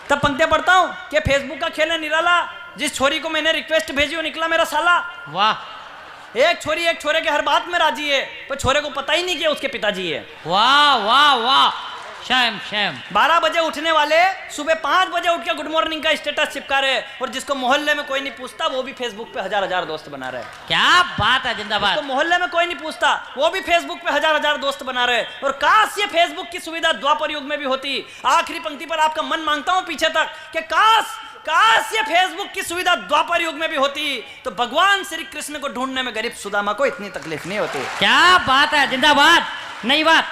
तब पंक्तियां पढ़ता हूँ कि फेसबुक का खेल है निराला, जिस छोरी को मैंने रिक्वेस्ट भेजी वो निकला मेरा साला। वाह। एक छोरी एक छोरे के हर बात में राजी है, पर छोरे को पता ही नहीं कि उसके पिताजी है। वाह वाह वाह, शैम शैम। 12 बजे उठने वाले सुबह 5 बजे उठ के गुड मॉर्निंग का स्टेटस चिपका रहे, और जिसको मोहल्ले में कोई नहीं पूछता वो भी फेसबुक पे हजार दोस्त बना रहे। क्या बात है, जिंदाबाद। तो मोहल्ले में कोई नहीं पूछता वो भी फेसबुक पे हजार दोस्त बना रहे। और काश ये फेसबुक की सुविधा द्वापर युग में भी होती। आखिरी पंक्ति पर आपका मन मांगता हूं पीछे तक कि काश ये फेसबुक की सुविधा द्वापर युग में भी होती, तो भगवान श्री कृष्ण को ढूंढने में गरीब सुदामा को इतनी तकलीफ नहीं होती। क्या बात है, जिंदाबाद। नई बात।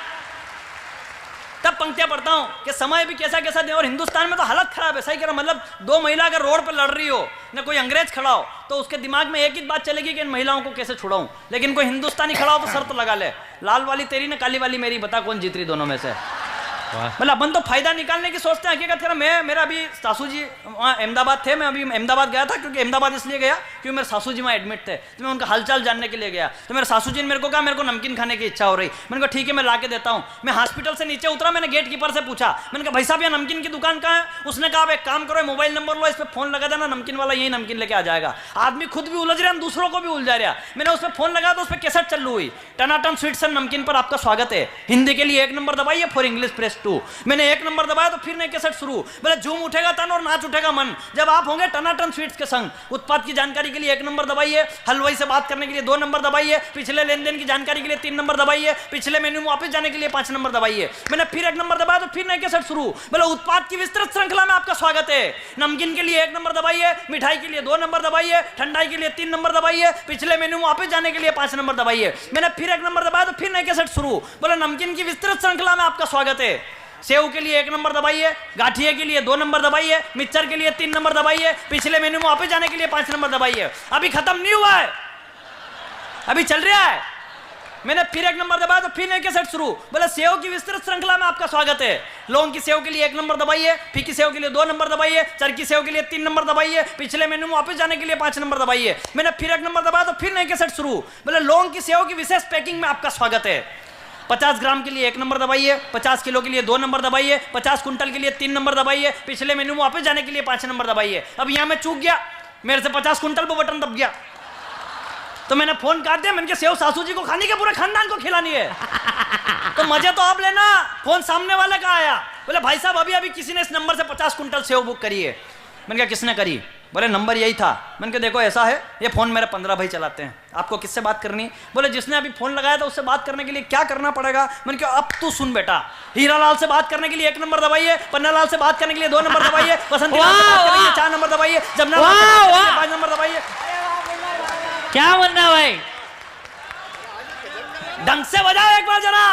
तब पंक्तियां पढ़ता हूं कि समय भी कैसा कैसा दे। और हिंदुस्तान में तो हालत खराब है, सही कह रहा, मतलब 2 महिला अगर रोड पर लड़ रही हो ना, कोई अंग्रेज खड़ा हो तो उसके दिमाग में एक ही बात चलेगी कि इन महिलाओं को कैसे छुड़ाऊं। लेकिन कोई हिंदुस्तानी खड़ा हो तो शर्त लगा ले, लाल वाली तेरी ना काली वाली मेरी, बता कौन जीत रही दोनों में से। मतलब अपन तो फायदा निकालने की सोचते हैं। हकीकत करें, मेरा अभी सासू जी वहाँ अहमदाबाद थे, मैं अभी अहमदाबाद गया था, क्योंकि अहमदाबाद इसलिए गया क्योंकि मेरे सासू जी वहाँ एडमिट थे, तो मैं उनका हालचाल जानने के लिए गया। तो मेरे सासू जी ने मेरे को कहा मेरे को नमकीन खाने की इच्छा हो रही। मैंने कहा ठीक है मैं ला के देता हूँ। मैं हॉस्पिटल से नीचे उतरा, मैंने गेट कीपर से पूछा, मैंने कहा भाई साहब यहाँ नमकीन की दुकान कहाँ है। उसने कहा आप एक काम करो, मोबाइल नंबर लो, इस पर फोन लगा देना, नमकीन वाला यही नमकीन लेके आ जाएगा। आदमी खुद भी उलझ रहा है, दूसरों को भी उलझा रहा। मैंने उस पर फोन लगाया तो उस पर कैसेट चालू हुई, टनाटन स्वीट्स एंड नमकीन पर आपका स्वागत है, हिंदी के लिए 1 नंबर दबाइए, फॉर इंग्लिश प्रेस 2। मैंने 1 नंबर दबाया तो फिर नई कैसेट शुरू। बोले झूम उठेगा तन और नाच उठेगा मन, जब आप होंगे टनाटन स्वीट्स के संग। उत्पाद की जानकारी के लिए 1 नंबर दबाइए, हलवाई से बात करने के लिए 2 नंबर दबाइए, पिछले लेन देन की जानकारी के लिए 3 नंबर दबाइए, पिछले मेन्यू में वापस जाने के लिए 5 नंबर दबाइए। मैंने फिर 1 नंबर दबाया तो फिर नई कैसेट शुरू। बोले उत्पाद की विस्तृत श्रृंखला में आपका स्वागत है, नमकीन के लिए 1 नंबर दबाइए, मिठाई के लिए 2 नंबर दबाइए, ठंडाई के लिए 3 नंबर दबाइए, पिछले मेन्यू में वापस जाने के लिए 5 नंबर दबाइए। मैंने फिर 1 नंबर दबाया तो फिर नई कैसेट शुरू। बोले नमकीन की विस्तृत श्रृंखला में आपका स्वागत है, सेव के लिए 1 नंबर दबाइए, गाठिए के लिए 2 नंबर दबाइए, मिक्सचर के लिए 3 नंबर दबाइए, पिछले मेन्यू में वापस जाने के लिए 5 नंबर दबाइए। अभी खत्म नहीं हुआ है, अभी चल रहा है। मैंने फिर 1 नंबर दबाया तो फिर नई कैसेट शुरू। बोले सेव की विस्तृत श्रृंखला में आपका स्वागत है, लौंग की सेव के लिए 1 नंबर दबाइए, फीकी सेव के लिए 2 नंबर दबाइए, चरकी सेव के लिए 3 नंबर दबाइए, पिछले मेन्यू में वापस जाने के लिए 5 नंबर दबाइए। मैंने फिर 1 नंबर दबाया तो फिर नई कैसेट शुरू। बोले लौंग की सेव की विशेष पैकिंग में आपका स्वागत है, 50 ग्राम के लिए 1 नंबर दबाइए, 50 किलो के लिए 2 नंबर दबाइए, 50 कुंटल के लिए 3 नंबर दबाइए, पिछले मेन्यू में वापस जाने के लिए 5 नंबर दबाइए। अब यहाँ मैं चूक गया, मेरे से 50 कुंटल पर बटन दब गया, तो मैंने फोन काट दिया। मैंने कहा सेव सासू जी को खानी के पूरे खानदान को खिलानी है, तो मजे तो आप लेना। फोन सामने वाले का आया, बोले भाई साहब अभी किसी ने इस नंबर से 50 कुंटल सेव बुक करी है। मैंने कहा किसने करी? बोले नंबर यही था। मैंने कहा देखो ऐसा है, ये फोन मेरे 15 भाई चलाते हैं, आपको किससे बात करनी? बोले जिसने अभी फोन लगाया था उससे बात करने के लिए क्या करना पड़ेगा? मैंने कहा अब तू सुन बेटा, हीरालाल से बात करने के लिए 1 नंबर दबाइए, पन्नालाल से बात करने के लिए 2 नंबर दबाइए, बसंती लाल से बात करने के लिए 4 नंबर दबाइए, जमुना लाल से बात करने के लिए 5 नंबर दबाइए। क्या बोलना भाई, ढंग से बजाओ एक बार जरा।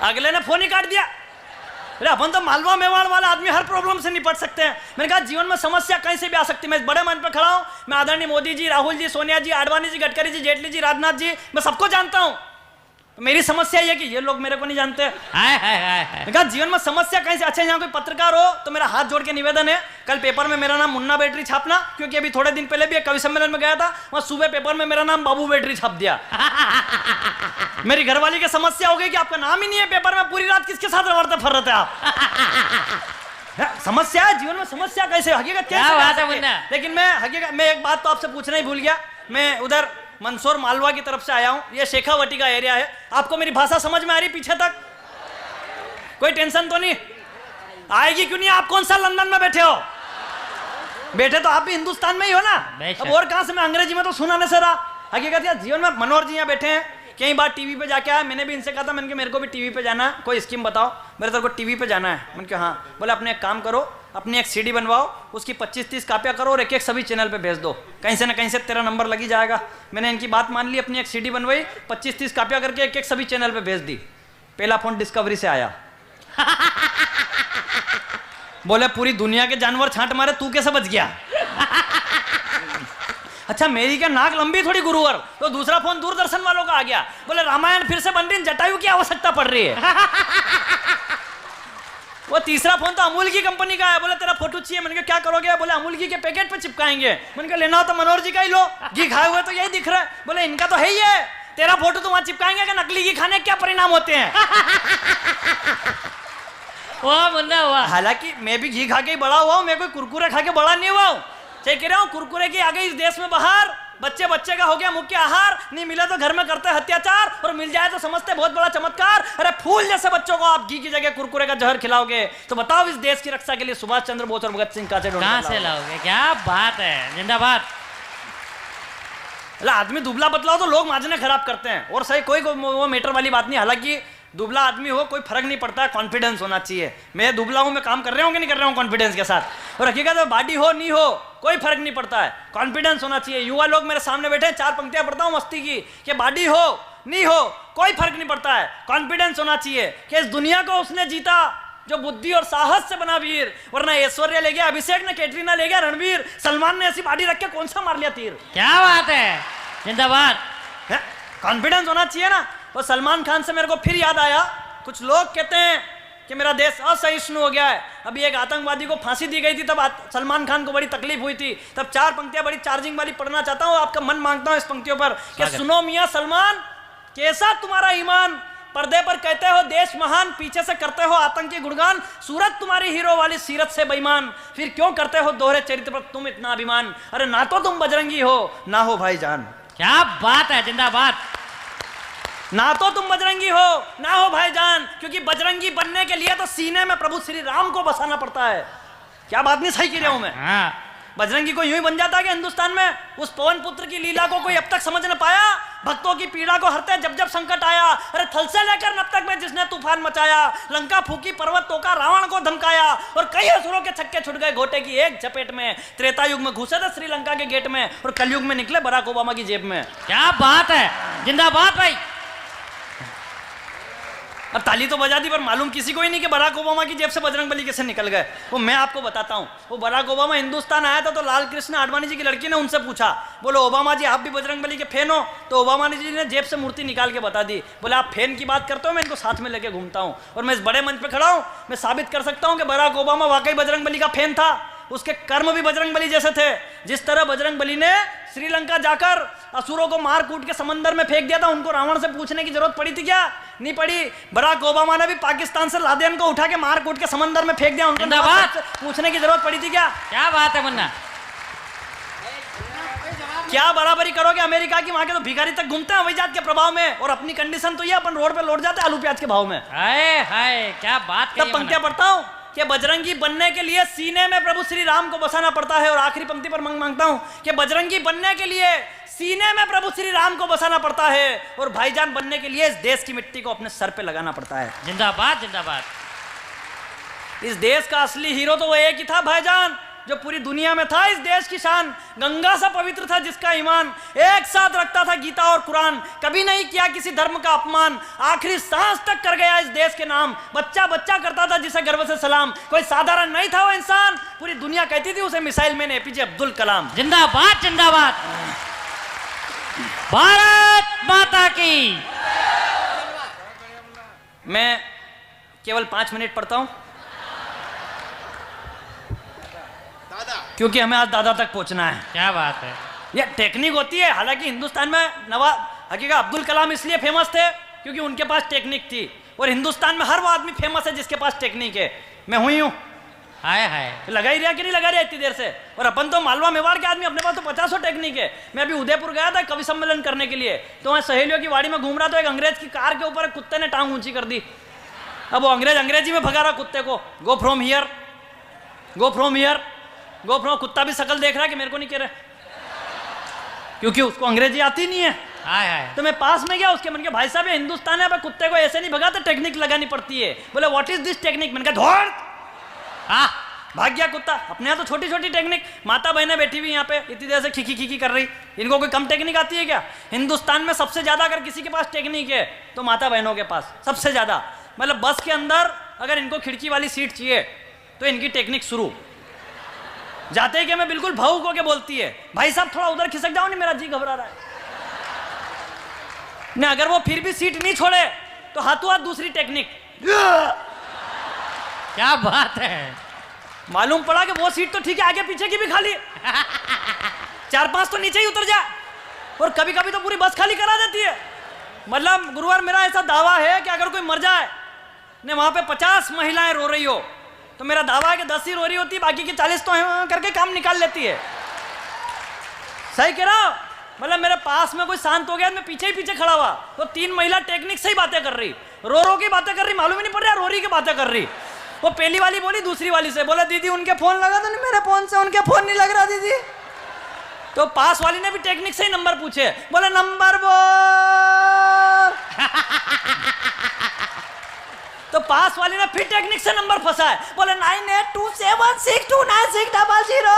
अगले ने फोन ही काट दिया। अरे अपन तो मालवा मेवाड़ वाला आदमी हर प्रॉब्लम से निपट सकते हैं। मैंने कहा जीवन में समस्या कहीं से भी आ सकती है। मैं इस बड़े मंच पर खड़ा हूं, मैं आदरणीय मोदी जी, राहुल जी, सोनिया जी, आडवाणी जी, गडकरी जी, जेटली जी, राजनाथ जी, मैं सबको जानता हूं। मेरी समस्या ये कि ये लोग मेरे को नहीं जानते। मैंने कहा जीवन में समस्या कहीं से। अच्छा, यहाँ कोई पत्रकार हो तो मेरा हाथ जोड़ के निवेदन है, कल पेपर में मेरा नाम मुन्ना बैटरी छापना, क्योंकि अभी थोड़े दिन पहले भी एक कवि सम्मेलन में गया था, वहां सुबह पेपर में मेरा नाम बाबू बैटरी छाप दिया। मेरी घरवाली की समस्या हो गई कि आपका नाम ही नहीं है पेपर में, पूरी रात किसके साथ रवड़ते फर रहे थे आप। समस्या है जीवन में, समस्या कैसे, हकीकत कैसे। लेकिन मैं एक बात तो आपसे पूछना ही भूल गया। मैं उधर मंदसौर मालवा की तरफ से आया हूं, ये शेखावटी का एरिया है। आपको मेरी भाषा समझ में आ रही पीछे तक? कोई टेंशन तो नहीं आएगी? क्यों नहीं? आप कौन सा लंदन में बैठे हो? बैठे तो आप भी हिंदुस्तान में ही हो ना। अब और कहां से? मैं अंग्रेजी में तो सुना नहीं सरा। हकीकत यार जीवन में मनोहर जी यहाँ बैठे हैं, कई बार टीवी पे जाके आया। मैंने भी इनसे कहा था, मैंने कहा मेरे को भी टीवी पे जाना है, कोई स्कीम बताओ। मेरे तेरे को टीवी पे जाना है। मैंने कहा हाँ। बोले अपने एक काम करो, अपनी एक सीडी बनवाओ, उसकी 25-30 कापियाँ करो और एक एक सभी चैनल पे भेज दो, कहीं से ना कहीं से तेरा नंबर लगी जाएगा। मैंने इनकी बात मान ली, अपनी एक सीडी बनवाई, 25-30 कापियाँ करके एक एक सभी चैनल पे भेज दी। पहला फोन डिस्कवरी से आया। बोले पूरी दुनिया के जानवर छांट मारे, तू कैसे बच गया? अच्छा, मेरी क्या नाक लंबी थोड़ी गुरुवर। तो दूसरा फोन दूरदर्शन वालों का आ गया। बोले रामायण फिर से बन रही, जटायु की आवश्यकता पड़ रही है। वो तीसरा फोन तो अमूल की कंपनी का है। बोले तेरा फोटो चाहिए। मैंने कहा क्या करोगे? बोले अमूल घी के पैकेट पे चिपकाएंगे। मैंने कहा लेना हो तो मनोहर जी का ही लो, घी खाए हुए तो यही दिख रहा है। बोले इनका तो है ही है, तेरा फोटो तो वहां चिपकाएंगे कि नकली घी खाने के क्या परिणाम होते हैं। वाह मुन्ना वाह। हालांकि मैं भी घी खा के ही बड़ा हुआ हूं, मैं कोई कुरकुरे खा के बड़ा नहीं हुआ हूं। चाहे कह रहा हूं कुरकुरे की आ गई इस देश में बाहर, बच्चे बच्चे का हो गया मुख्य आहार, नहीं मिला तो घर में करते अत्याचार, और मिल जाए तो समझते बहुत बड़ा चमत्कार। अरे फूल जैसे बच्चों को आप घी की जगह कुरकुरे का जहर खिलाओगे तो बताओ इस देश की रक्षा के लिए सुभाष चंद्र बोस और भगत सिंह कहां से लाओगे? क्या बात है, जिंदाबाद। आदमी दुबला पतला हो तो लोग माजने खराब करते हैं, और सही कोई वो मैटर वाली बात नहीं। हालांकि दुबला आदमी हो कोई फर्क नहीं पड़ता है, कॉन्फिडेंस होना चाहिए। मैं दुबला हूं, मैं काम कर रहा हूं कि नहीं कर रहा हूं कॉन्फिडेंस के साथ। और हकीकत में बॉडी हो नहीं हो कोई फर्क नहीं पड़ता है, कॉन्फिडेंस होना चाहिए। युवा लोग मेरे सामने बैठे हैं, 4 पंक्तियां पढ़ता हूं मस्ती की कि बॉडी हो नहीं हो कोई फर्क नहीं पड़ता है, कॉन्फिडेंस होना चाहिए कि इस दुनिया को उसने जीता जो बुद्धि और साहस से बना वीर। वरना ऐश्वर्या ले गया अभिषेक ने, कैटरीना ले गया रणवीर, सलमान ने ऐसी बॉडी रख के कौन सा मार लिया तीर। क्या बात है, जिंदाबाद। कॉन्फिडेंस होना चाहिए ना। और सलमान खान से मेरे को फिर याद आया, कुछ लोग कहते हैं कि मेरा देश असहिष्णु हो गया है। अभी एक आतंकवादी को फांसी दी गई थी, तब सलमान खान को बड़ी तकलीफ हुई थी। तब 4 पंक्तियां बड़ी चार्जिंग वाली पढ़ना चाहता हूं, आपका मन मांगता हूं इस पंक्तियों पर कि सुनो मियां सलमान, कैसा तुम्हारा ईमान, पर्दे पर कहते हो देश महान, पीछे से करते हो आतंकी गुणगान, सूरत तुम्हारी हीरो वाली सीरत से बेईमान, फिर क्यों करते हो दोहरे चरित्र पर तुम इतना अभिमान। अरे ना तो तुम बजरंगी हो ना हो भाईजान। क्या बात है, जिंदाबाद। ना तो तुम बजरंगी हो ना हो भाईजान, क्योंकि बजरंगी बनने के लिए तो सीने में प्रभु श्री राम को बसाना पड़ता है। क्या बात नहीं सही कह रहा हूं मैं? बजरंगी को यूं ही बन जाता है कि हिंदुस्तान में उस पवन पुत्र की लीला को कोई अब तक समझ न पाया। भक्तों की पीड़ा को हरते जब जब संकट आया, अरे थल से लेकर नब तक में जिसने तूफान मचाया, लंका फूकी पर्वत तोका रावण को धमकाया, और कई असुरों के छक्के छुट गए घोटे की एक चपेट में। त्रेता युग में घुसे थे श्रीलंका के गेट में, और कलयुग में निकले बराक ओबामा की जेब में। क्या बात है, जिंदाबाद भाई। अब ताली तो बजा दी, पर मालूम किसी को ही नहीं कि बराक ओबामा की जेब से बजरंगबली कैसे निकल गए। वो मैं आपको बताता हूँ। वो बराक ओबामा हिंदुस्तान आया था तो लाल कृष्ण आडवाणी जी की लड़की ने उनसे पूछा, बोलो ओबामा जी आप भी बजरंगबली के फैन हो? तो ओबामा जी ने जेब से मूर्ति निकाल के बता दी। बोले आप फैन की बात करते हो, मैं इनको साथ में लेके घूमता हूँ, और मैं इस बड़े मंच पर खड़ा हूँ, मैं साबित कर सकता हूँ कि बराक ओबामा वाकई बजरंगबली का फैन था। उसके कर्म भी बजरंगबली जैसे थे। जिस तरह बजरंगबली ने श्रीलंका जाकर असुरों को मार कूट के समंदर में फेंक दिया था, उनको रावण से पूछने की जरूरत पड़ी थी क्या? नहीं पड़ी। बराक ओबामा ने भी पाकिस्तान से लादेन को उठा के मार कूट के समंदर में फेंक दिया, उनको पूछने की जरूरत पड़ी थी क्या? क्या बात है मुन्ना। क्या बराबरी करोगे अमेरिका की? वहां के तो भिखारी तक घूमते हैं अभिजात के प्रभाव में, और अपनी कंडीशन तो ये अपन रोड पे लौट जाते हैं आलू प्याज के भाव में। हाय हाय, क्या बात। तब पंक्तियां पढ़ता हूं कि बजरंगी बनने के लिए सीने में प्रभु श्री राम को बसाना पड़ता है। और आखिरी पंक्ति पर मांगता हूं कि बजरंगी बनने के लिए सीने में प्रभु श्री राम को बसाना पड़ता है, और भाईजान बनने के लिए इस देश की मिट्टी को अपने सर पे लगाना पड़ता है। जिंदाबाद, जिंदाबाद। इस देश का असली हीरो तो वो एक ही था भाईजान, जो पूरी दुनिया में था इस देश की शान, गंगा सा पवित्र था जिसका ईमान, एक साथ रखता था गीता और कुरान, कभी नहीं किया किसी धर्म का अपमान, आखिरी सांस तक कर गया इस देश के नाम, बच्चा बच्चा करता था जिसे गर्व से सलाम, कोई साधारण नहीं था वो इंसान, पूरी दुनिया कहती थी उसे missile man APJ Abdul Kalam. जिंदाबाद जिंदाबाद, भारत माता की। मैं केवल 5 मिनट पढ़ता हूं क्योंकि हमें आज दादा तक पहुंचना है। क्या बात है। ये टेक्निक होती है। हालांकि हिंदुस्तान में हकीकत अब्दुल कलाम इसलिए फेमस थे क्योंकि उनके पास टेक्निक थी, और हिंदुस्तान में हर वो आदमी फेमस है जिसके पास टेक्निक है। मैं हुई हूं, हाय हाय, लगा ही रहा कि नहीं लगा रहा इतनी देर से। और अपन तो मालवा मेवाड़ के आदमी, अपने पास तो 50 टेक्निक है। मैं अभी उदयपुर गया था कवि सम्मेलन करने के लिए, तो वहाँ सहेलियों की वाड़ी में घूम रहा, तो एक अंग्रेज की कार के ऊपर कुत्ते ने टांग ऊंची कर दी। अब वो अंग्रेज अंग्रेजी में भगा रहा कुत्ते को, go from here, go from here, go from. कुत्ता भी शकल देख रहा है कि मेरे को नहीं कह रहे, क्योंकि उसको अंग्रेजी आती नहीं है। हाय हाय, तो मैं पास में गया, उसके मन के भाई साहब हिंदुस्तान है, कुत्ते को ऐसे नहीं भगाते, टेक्निक लगानी पड़ती है। बोले व्हाट इज दिस टेक्निक? मैंने कहा धोर, हाँ भाग गया कुत्ता। अपने यहाँ तो छोटी छोटी टेक्निक, माता बहनें बैठी हुई यहाँ पे इतनी देर से खिकी खिकी कर रही, इनको कोई कम टेक्निक आती है क्या? हिंदुस्तान में सबसे ज्यादा अगर किसी के पास टेक्निक है तो माता बहनों के पास सबसे ज्यादा। मतलब बस के अंदर अगर इनको खिड़की वाली सीट चाहिए तो इनकी टेक्निक शुरू। जाते ही कि मैं बिल्कुल भावुक होके बोलती है, भाई साहब थोड़ा उधर खिसक जाओ, नहीं मेरा जी घबरा रहा है। नहीं, अगर वो फिर भी सीट नहीं छोड़े तो हाथों हाथ दूसरी टेक्निक। क्या बात है। मालूम पड़ा कि वो सीट तो ठीक है, आगे पीछे की भी खाली है, 4-5 तो नीचे ही उतर जा, और कभी कभी तो पूरी बस खाली करा देती है। मतलब गुरुवार मेरा ऐसा दावा है कि अगर कोई मर जाए ने वहां पे 50 महिलाएं रो रही हो तो मेरा दावा है कि 10 ही रो रही होती, बाकी की 40 तो करके काम निकाल लेती है। सही कह रहा हूं? मतलब मेरे पास में कोई शांत हो गया, मैं पीछे ही पीछे खड़ा हुआ तो 3 महिला टेक्निक से ही बातें कर रही, रो रो की बातें कर रही, मालूम ही नहीं पड़ रहा रो रही की बातें कर रही। वो पहली वाली बोली दूसरी वाली से, बोला दीदी उनके फोन लगा तो नहीं, मेरे फोन से उनके फोन नहीं लग रहा दीदी। तो पास वाली ने भी टेक्निक से ही नंबर पूछे, बोले नंबर बोल। तो पास वाली ने फिर टेक्निक से नंबर फंसा है, बोले 9827629600।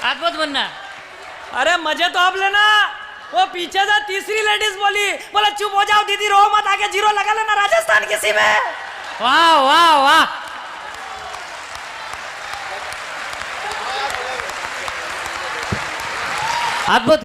अद्भुत मुन्ना। अरे मजे तो अब लेना। वो पीछे से तीसरी लेडीज बोली, बोला चुप हो जाओ दीदी, रो मत, आके जीरो लगा लेना राजस्थान किसी में। वाह वाह वाह, अद्भुत।